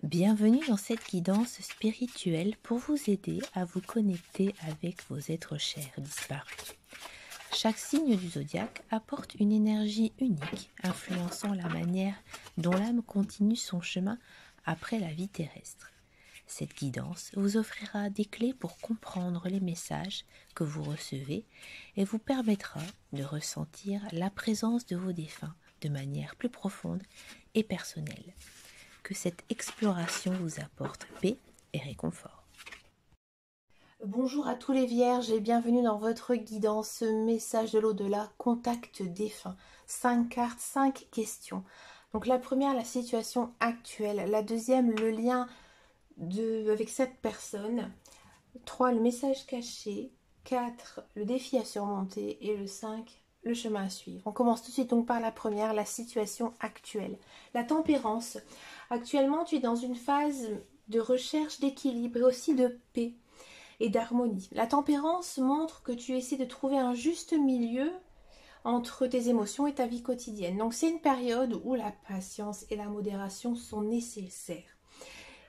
Bienvenue dans cette guidance spirituelle pour vous aider à vous connecter avec vos êtres chers disparus. Chaque signe du zodiaque apporte une énergie unique, influençant la manière dont l'âme continue son chemin après la vie terrestre. Cette guidance vous offrira des clés pour comprendre les messages que vous recevez et vous permettra de ressentir la présence de vos défunts de manière plus profonde et personnelle. Que cette exploration vous apporte paix et réconfort. Bonjour à tous les vierges et bienvenue dans votre guidance, message de l'au-delà, contact défunt. 5 cartes, 5 questions. Donc la première, la situation actuelle. La deuxième, le lien avec cette personne. 3, le message caché. 4, le défi à surmonter. Et le 5, le chemin à suivre. On commence tout de suite donc par la première, la situation actuelle. La tempérance. Actuellement, tu es dans une phase de recherche d'équilibre et aussi de paix et d'harmonie. La tempérance montre que tu essaies de trouver un juste milieu entre tes émotions et ta vie quotidienne. Donc c'est une période où la patience et la modération sont nécessaires.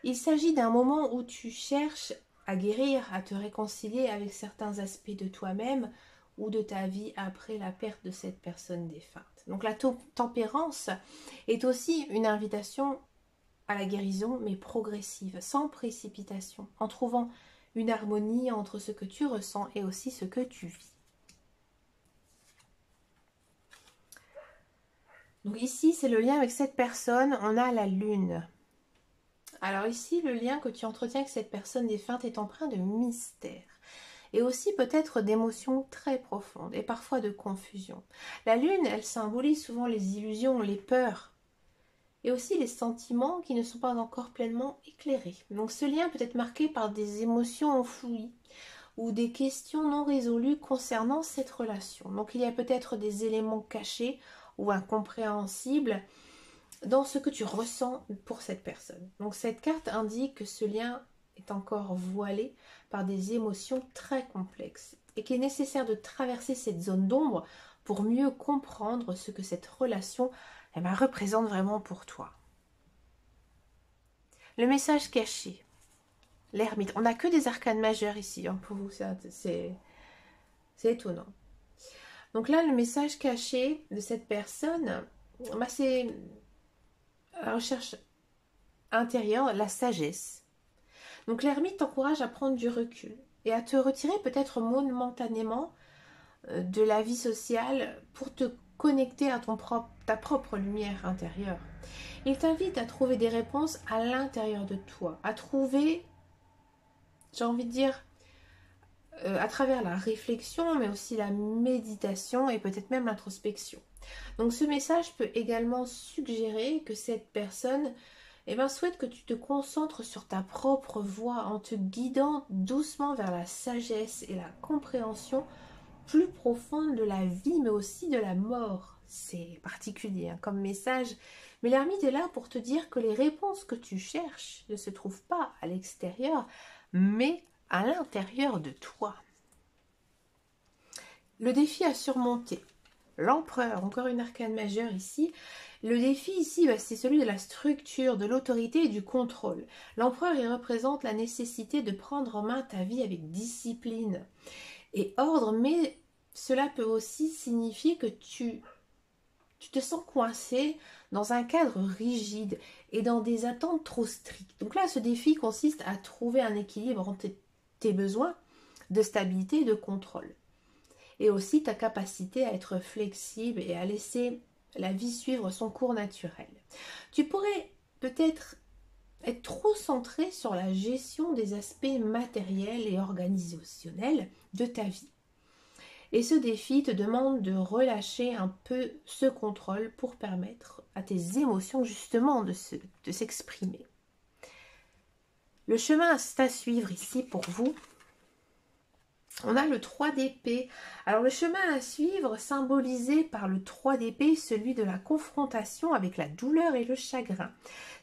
Il s'agit d'un moment où tu cherches à guérir, à te réconcilier avec certains aspects de toi-même ou de ta vie après la perte de cette personne défunte. Donc la tempérance est aussi une invitation à la guérison, mais progressive, sans précipitation, en trouvant une harmonie entre ce que tu ressens et aussi ce que tu vis. Donc ici, c'est le lien avec cette personne, on a la lune. Alors ici, le lien que tu entretiens avec cette personne défunte est empreint de mystère et aussi peut-être d'émotions très profondes et parfois de confusion. La lune, elle symbolise souvent les illusions, les peurs, et aussi les sentiments qui ne sont pas encore pleinement éclairés. Donc ce lien peut être marqué par des émotions enfouies ou des questions non résolues concernant cette relation. Donc il y a peut-être des éléments cachés ou incompréhensibles dans ce que tu ressens pour cette personne. Donc cette carte indique que ce lien est encore voilé par des émotions très complexes et qu'il est nécessaire de traverser cette zone d'ombre pour mieux comprendre ce que cette relation représente vraiment pour toi. Le message caché, l'ermite. On n'a que des arcanes majeures ici, hein, pour vous, c'est étonnant. Donc là, le message caché de cette personne, c'est la recherche intérieure, la sagesse. Donc l'ermite t'encourage à prendre du recul et à te retirer peut-être momentanément de la vie sociale pour te connecter à ta propre lumière intérieure. Il t'invite à trouver des réponses à l'intérieur de toi, à trouver, j'ai envie de dire, à travers la réflexion, mais aussi la méditation et peut-être même l'introspection. Donc ce message peut également suggérer que cette personne souhaite que tu te concentres sur ta propre voie en te guidant doucement vers la sagesse et la compréhension plus profonde de la vie, mais aussi de la mort. C'est particulier hein, comme message, mais l'ermite est là pour te dire que les réponses que tu cherches ne se trouvent pas à l'extérieur, mais à l'intérieur de toi. Le défi à surmonter. L'empereur, encore une arcane majeure ici. Le défi ici, c'est celui de la structure, de l'autorité et du contrôle. L'empereur, il représente la nécessité de prendre en main ta vie avec discipline et ordre, mais cela peut aussi signifier que tu te sens coincé dans un cadre rigide et dans des attentes trop strictes. Donc là, ce défi consiste à trouver un équilibre entre tes besoins de stabilité et de contrôle. Et aussi ta capacité à être flexible et à laisser la vie suivre son cours naturel. Tu pourrais peut-être être trop centré sur la gestion des aspects matériels et organisationnels de ta vie. Et ce défi te demande de relâcher un peu ce contrôle pour permettre à tes émotions justement de s'exprimer. Le chemin à suivre ici pour vous, on a le 3 d'épée. Alors le chemin à suivre, symbolisé par le 3 d'épée, celui de la confrontation avec la douleur et le chagrin.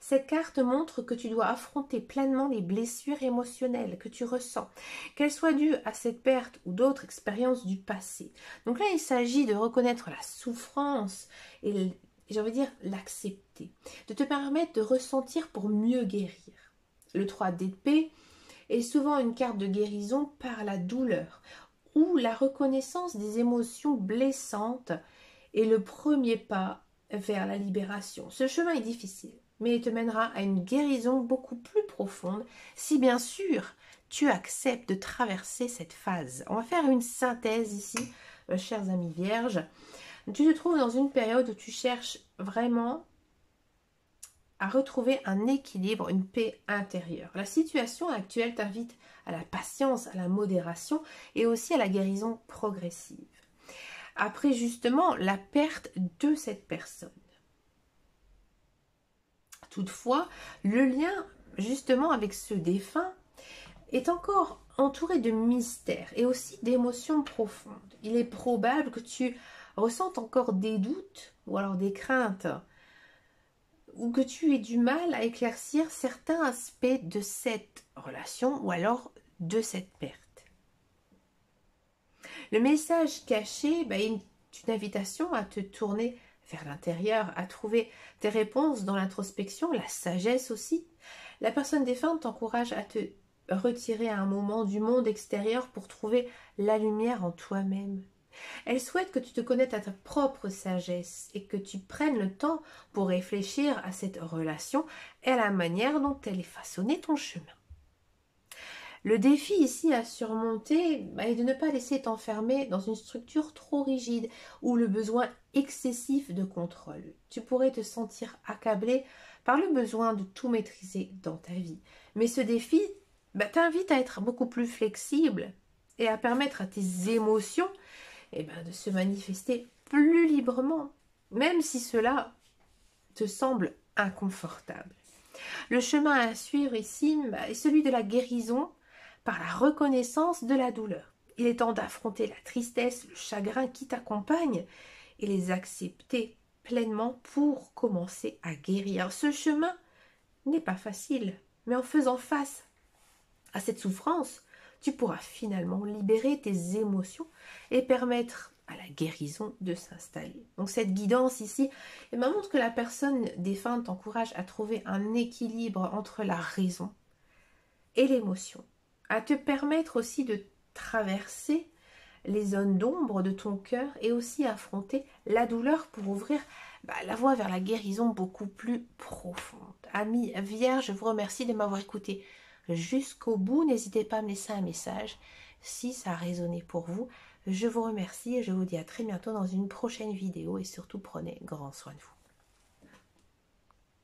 Cette carte montre que tu dois affronter pleinement les blessures émotionnelles que tu ressens, qu'elles soient dues à cette perte ou d'autres expériences du passé. Donc là, il s'agit de reconnaître la souffrance et j'ai envie de dire l'accepter, de te permettre de ressentir pour mieux guérir. Le 3 d'épée est souvent une carte de guérison par la douleur ou la reconnaissance des émotions blessantes est le premier pas vers la libération. Ce chemin est difficile, mais il te mènera à une guérison beaucoup plus profonde si bien sûr tu acceptes de traverser cette phase. On va faire une synthèse ici, chers amis vierges. Tu te trouves dans une période où tu cherches vraiment à retrouver un équilibre, une paix intérieure. La situation actuelle t'invite à la patience, à la modération et aussi à la guérison progressive. Après justement la perte de cette personne. Toutefois, le lien justement avec ce défunt est encore entouré de mystères et aussi d'émotions profondes. Il est probable que tu ressentes encore des doutes ou alors des craintes ou que tu aies du mal à éclaircir certains aspects de cette relation ou alors de cette perte. Le message caché est une invitation à te tourner vers l'intérieur, à trouver tes réponses dans l'introspection, la sagesse aussi. La personne défunte t'encourage à te retirer à un moment du monde extérieur pour trouver la lumière en toi-même. Elle souhaite que tu te connectes à ta propre sagesse et que tu prennes le temps pour réfléchir à cette relation et à la manière dont elle est façonnée ton chemin. Le défi ici à surmonter est de ne pas laisser t'enfermer dans une structure trop rigide ou le besoin excessif de contrôle. Tu pourrais te sentir accablé par le besoin de tout maîtriser dans ta vie. Mais ce défi t'invite à être beaucoup plus flexible et à permettre à tes émotions de se manifester plus librement, même si cela te semble inconfortable. Le chemin à suivre ici est celui de la guérison par la reconnaissance de la douleur. Il est temps d'affronter la tristesse, le chagrin qui t'accompagnent et les accepter pleinement pour commencer à guérir. Ce chemin n'est pas facile, mais en faisant face à cette souffrance, tu pourras finalement libérer tes émotions et permettre à la guérison de s'installer. Donc cette guidance ici montre que la personne défunte t'encourage à trouver un équilibre entre la raison et l'émotion, à te permettre aussi de traverser les zones d'ombre de ton cœur et aussi affronter la douleur pour ouvrir la voie vers la guérison beaucoup plus profonde. Amis vierges, je vous remercie de m'avoir écouté jusqu'au bout. N'hésitez pas à me laisser un message si ça a résonné pour vous. Je vous remercie et je vous dis à très bientôt dans une prochaine vidéo et surtout prenez grand soin de vous.